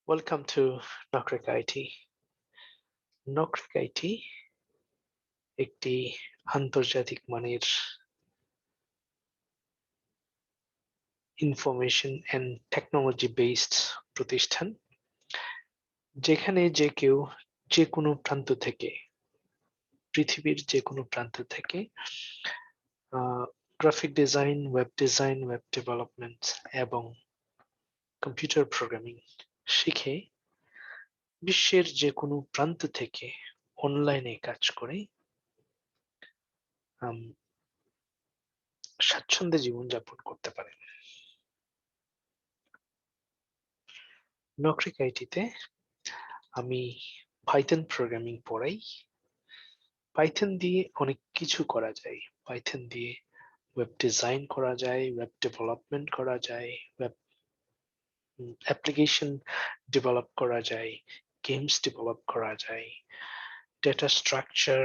Welcome to Nokrek IT. Nokrek IT একটি আন্তর্জাতিক মানের ইনফরমেশন এন্ড টেকনোলজি বেসড প্রতিষ্ঠান, যেখানে যে কেউ যে কোনো প্রান্ত থেকে, পৃথিবীর যে কোনো প্রান্ত থেকে গ্রাফিক ডিজাইন, ওয়েব ডেভেলপমেন্ট এবং কম্পিউটার প্রোগ্রামিং শিখে বিশ্বের যে কোনো প্রান্ত থেকে অনলাইনে কাজ করে স্বাচ্ছন্দ্যে জীবনযাপন করতে পারে। নকরিক আইটিতে আমি পাইথন প্রোগ্রামিং পড়াই। পাইথন দিয়ে অনেক কিছু করা যায়। পাইথন দিয়ে ওয়েব ডিজাইন করা যায়, ওয়েব ডেভেলপমেন্ট করা যায়, ওয়েব অ্যাপ্লিকেশন ডেভেলপ করা যায়, গেমস ডেভেলপ করা যায়, ডেটা স্ট্রাকচার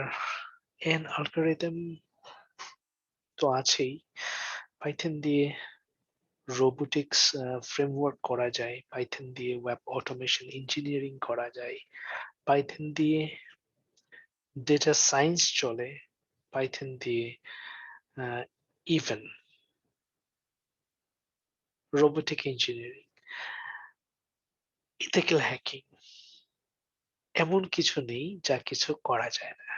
এন্ড অ্যালগরিদম তো আছেই। পাইথন দিয়ে রোবোটিক্স ফ্রেমওয়ার্ক করা যায়, পাইথন দিয়ে ওয়েব অটোমেশন ইঞ্জিনিয়ারিং করা যায়, পাইথন দিয়ে ডেটা সায়েন্স চলে, পাইথন দিয়ে even robotic engineering, ethical hacking, এমন কিছু নেই যা কিছু করা যায় না।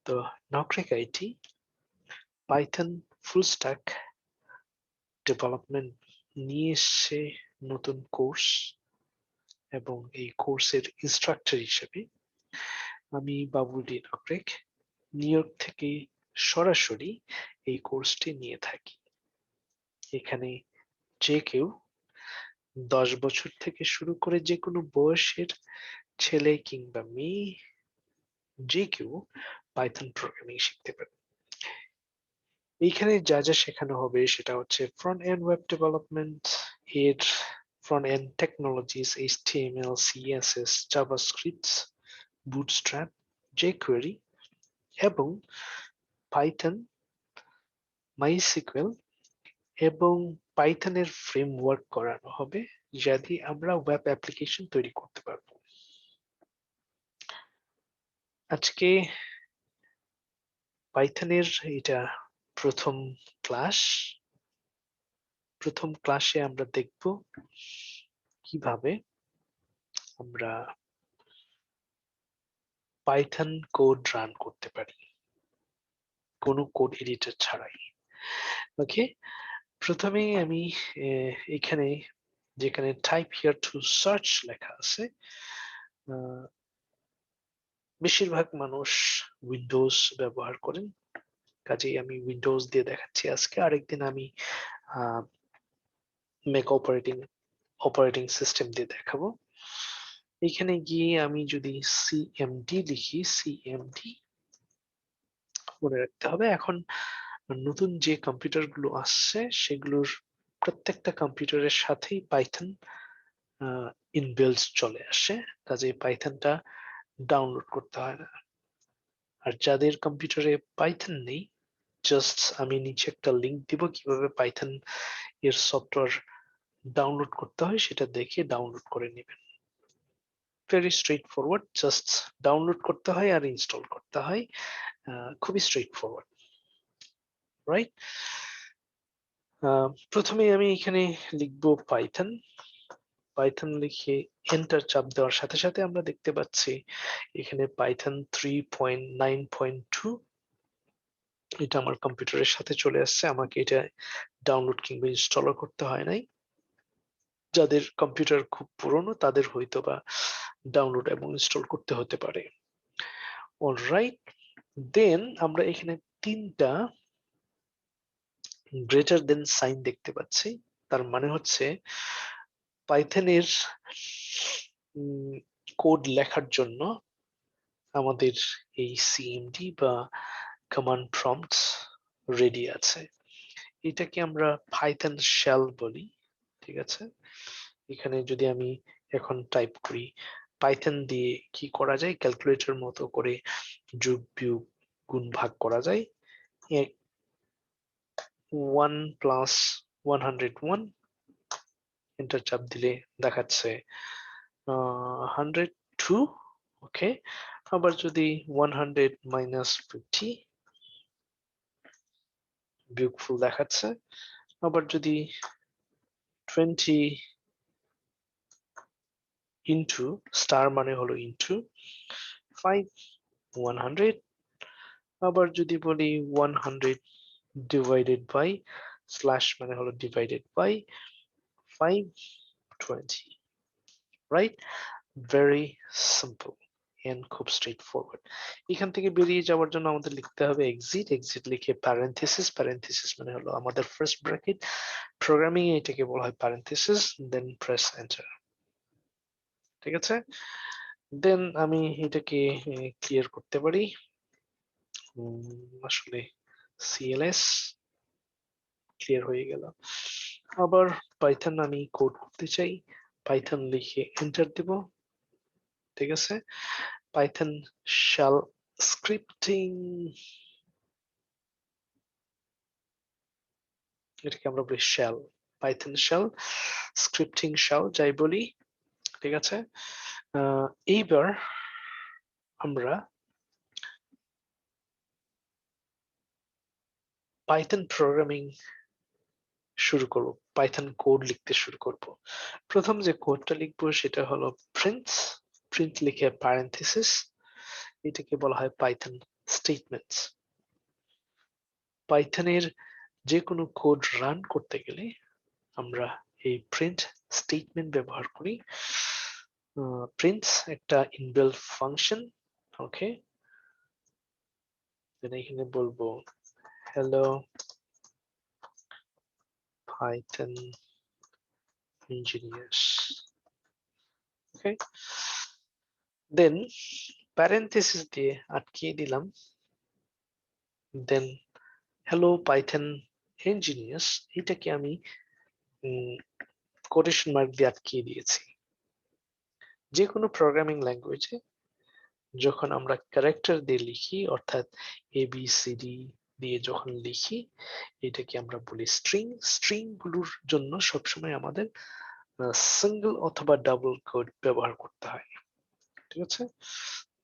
তো Nokrek IT Python full stack development নিয়ে এসছে নতুন কোর্স, এবং এই কোর্সের ইনস্ট্রাক্টর হিসেবে আমি বাবুল-ডি নকরেক নিউ ইয়র্ক থেকে সরাসরি এই কোর্সটি নিয়ে থাকি। এখানে যে কেউ 10 বছর থেকে শুরু করে যে কোনো বয়সের ছেলে কিংবা মেয়ে, যে কেউ পাইথন প্রোগ্রামিং শিখতে পারে। এইখানে যা যা শেখানো হবে সেটা হচ্ছে ফ্রন্ট এন্ড ওয়েব ডেভেলপমেন্ট এর front end technologies, HTML, CSS, JavaScript, bootstrap, jQuery এবং পাইথন, মাইসিকুয়েল এবং পাইথনের ফ্রেমওয়ার্ক করানো হবে, যা দিয়ে আমরা ওয়েব অ্যাপ্লিকেশন তৈরি করতে পারবো। আজকে পাইথনের এটা প্রথম ক্লাস। প্রথম ক্লাসে আমরা দেখব কিভাবে আমরা পাইথন কোড রান করতে পারি কোনো কোড এডিটর ছাড়াই। ওকে, প্রথমেই আমি এখানে যেখানে টাইপ হিয়ার টু সার্চ লেখা আছে, বেশিরভাগ মানুষ উইন্ডোজ ব্যবহার করেন, কাজেই আমি উইন্ডোজ দিয়ে দেখাচ্ছি আজকে। আরেকদিন আমি ম্যাক অপারেটিং সিস্টেম দিয়ে দেখাবো। এখানে গিয়ে আমি যদি সিএমডি লিখি, সিএমডি মনে রাখতে হবে। এখন নতুন যে কম্পিউটার গুলো আসছে সেগুলোর প্রত্যেকটা কম্পিউটারের সাথেই পাইথন ইনবিল্ট চলে আসে, কাজেই পাইথনটা ডাউনলোড করতে হয় না। আর যাদের কম্পিউটারে পাইথন নেই, জাস্ট আমি নিচে একটা লিংক দিব কিভাবে পাইথন এর সফটওয়্যার ডাউনলোড করতে হয় সেটা দেখে ডাউনলোড করে নেবেন। Very straight forward, just download করতে হয় আর ইনস্টল করতে হয়, খুবই স্ট্রেট ফরওয়ার্ড, রাইট? প্রথমে আমি এখানে লিখবো পাইথন। পাইথন লিখে এন্টার চাপ দেওয়ার সাথে সাথে আমরা দেখতে পাচ্ছি এখানে পাইথন 3.9.2 এটা আমার কম্পিউটারের সাথে চলে আসছে। আমাকে এটা ডাউনলোড কিংবা ইনস্টলও করতে হয় নাই। যাদের কম্পিউটার খুব পুরনো তাদের হয়তো বা ডাউনলোড এবং ইনস্টল করতে হতে পারে। অলরাইট, দেন আমরা এখানে তিনটা গ্রেটার দেন সাইন দেখতে পাচ্ছি। তার মানে হচ্ছে পাইথনের কোড লেখার জন্য আমাদের এই সিএমডি বা কমান্ড প্রম্পট রেডি আছে। এটাকে আমরা পাইথন শেল বলি, ঠিক আছে? এখানে যদি আমি এখন টাইপ করি পাইথন দিয়ে কি করা যায়, ক্যালকুলেটর মতো করে যোগ বিয়োগ গুণ ভাগ করা যায়। 1 + 101 এন্টার চাপ দিলে দেখাচ্ছে 102, ওকে। আবার যদি 100 মাইনাস 50 বিয়োগফুল দেখাচ্ছে। আবার যদি 20 ইনটু, স্টার মানে হলো ইনটু 5, 100। আবার যদি বলি 100 ডিভাইডেড বাই, স্ল্যাশ মানে হলো divided by 520, right? Very simple and খুব স্ট্রেট ফরওয়ার্ড। এখান থেকে বেরিয়ে যাওয়ার জন্য আমাদের লিখতে হবে এক্সিট। এক্সিট লিখে প্যারেনথেসিস, প্যারেনথেসিস মানে হলো আমাদের ফার্স্ট ব্র্যাকেট। প্রোগ্রামিং এটাকে বলা হয় প্যারেনথেসিস, দেন প্রেস এন্টার। ঠিক আছে? দেন আমি এটাকে ক্লিয়ার করতে পারি। আসলে সিএলএস ক্লিয়ার হয়ে গেল। আবার পাইথন আমি কোড করতে চাই, পাইথন লিখে এন্টার দেব। ঠিক আছে? পাইথন শাল স্ক্রিপ্টিং, এটাকে আমরা বলি shall, Python shall scripting shall যাই বলি। ঠিক আছে? এইবার আমরা পাইথন প্রোগ্রামিং শুরু করব, পাইথন কোড লিখতে শুরু করব। প্রথম যে কোডটা লিখবো সেটা হলো প্রিন্টস, প্রিন্ট লিখে প্যারেনথেসিস, এটাকে বলা হয় পাইথন স্টেটমেন্টস। পাইথনের যে কোনো কোড রান করতে গেলে আমরা এই প্রিন্ট স্টেটমেন্ট ব্যবহার করি। প্রিন্টস একটা ইনবিল্ট ফাংশন, ওকে। এখানে বলবো হ্যালো পাইথন ইঞ্জিনিয়ার্স, ওকে। দেন প্যারেনথেসিস দিয়ে আটকিয়ে দিলাম, দেন হ্যালো পাইথন ইঞ্জিনিয়ার্স এটাকে আমি কোটেশন মার্ক দিয়ে আটকিয়ে দিয়েছি। যে কোনো প্রোগ্রামিং ল্যাঙ্গুয়েজে যখন আমরা ক্যারেক্টার দিয়ে লিখি, অর্থাৎ ABCD দিয়ে যখন লিখি, এটাকে আমরা বলি স্ট্রিং। স্ট্রিং গুলোর জন্য সবসময় আমাদের সিঙ্গেল অথবা ডাবল কোড ব্যবহার করতে হয়। ঠিক আছে?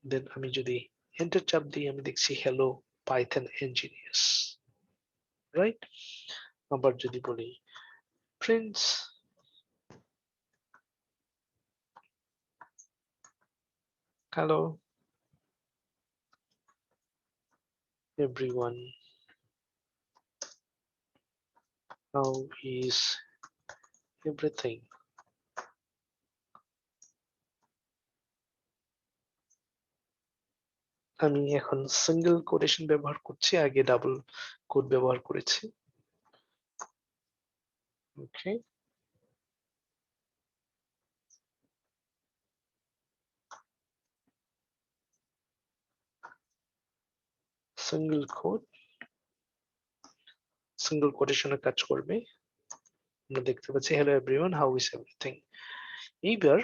দেন আমি যদি এন্টার চাপ দিই, আমি দেখছি হ্যালো পাইথন ইঞ্জিনিয়ার্স, রাইট? আবার যদি বলি prints hello everyone, how is everything? আমি এখন সিঙ্গেল কোটেশন ব্যবহার করছি, আগে ডাবল কোড ব্যবহার করেছি। ওকে, সিঙ্গেল কোড, সিঙ্গেল কোটেশনে কাজ করবে। আমরা দেখতে পাচ্ছি hello everyone, how is everything. এইবার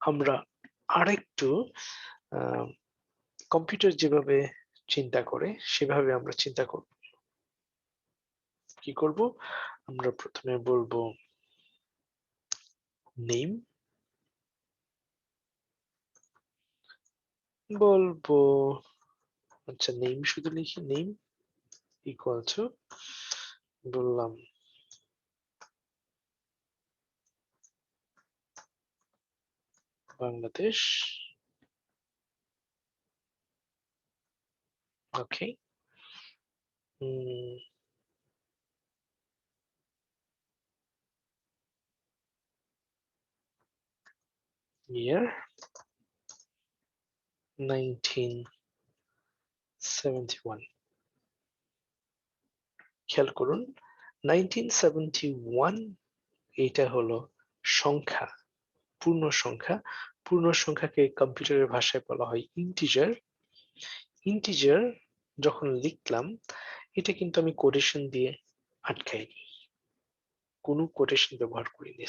আমরা আরেকটু কম্পিউটার যেভাবে চিন্তা করে সেভাবে আমরা চিন্তা করব। কি করব? আমরা প্রথমে বলবো নেম, বলবো আচ্ছা নেম শুধু লিখি, নেম ইকুয়াল টু বললাম বাংলাদেশ, ওকে। year 1971। খেয়াল করুন 1971 এটা হলো সংখ্যা, পূর্ণ সংখ্যা। পূর্ণ সংখ্যাকে কম্পিউটারের ভাষায় বলা হয় ইন্টিজার। ইন্টিজার যখন লিখলাম, এটা কিন্তু আমি কোটেশন দিয়ে আটকাইনি, কোনো কোটেশন ব্যবহার করিনি।